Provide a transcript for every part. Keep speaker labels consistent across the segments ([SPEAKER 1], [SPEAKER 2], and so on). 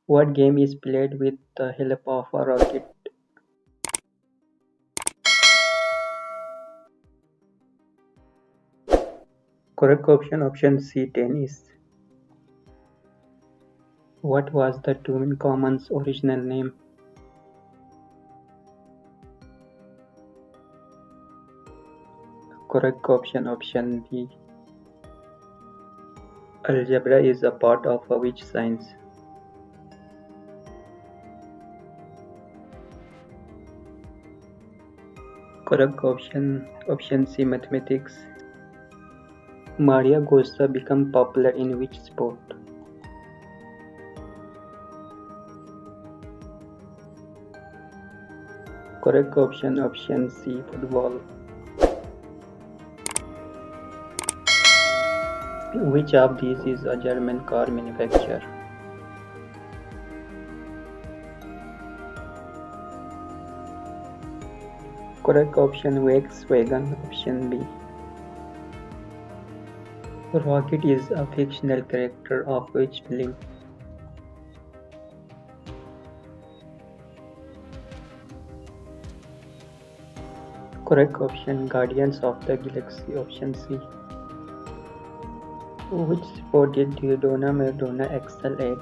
[SPEAKER 1] What game is played with the help of a rocket? Correct option C, tennis. What was the Tutankhamun's original name? Correct option B. Algebra is a part of which science? Correct option C, mathematics. Maria Gotze became popular in which sport? Correct option C, football. Which of these is a German car manufacturer? Correct option Volkswagen, option B. Rocket is a fictional character of which film? Correct option Guardians of the Galaxy, option C. Which sport did Maradona excel at?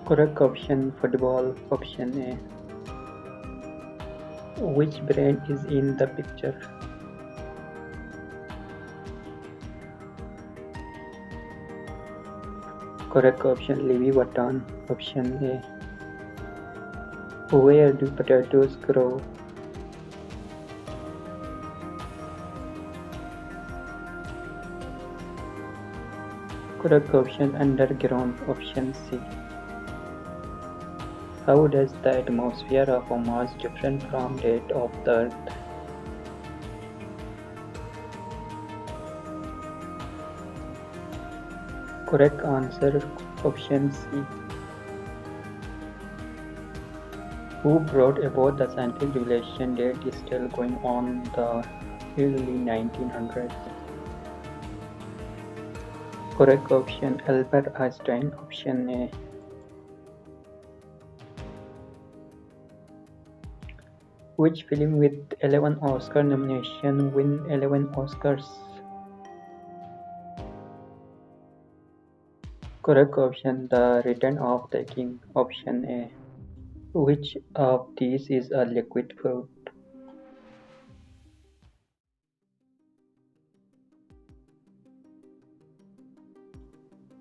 [SPEAKER 1] Correct option football, option A. Which brand is in the picture? Correct option Louis Vuitton, option A. Where do potatoes grow? Correct option underground, option C. How does the atmosphere of Mars differ from that of the Earth? Correct answer option C. Who brought about the scientific revolution that is still going on the early 1900s? Correct option Albert Einstein, option A. Which film with 11 Oscar nominations win 11 Oscars? Correct option The Return of the King, option A. Which of these is a liquid fruit?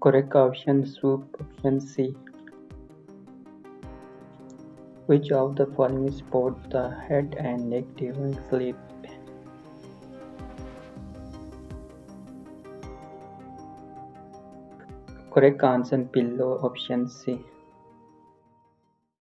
[SPEAKER 1] Correct option soup, option C. Which of the following support the head and neck during sleep? Correct answer pillow, option C.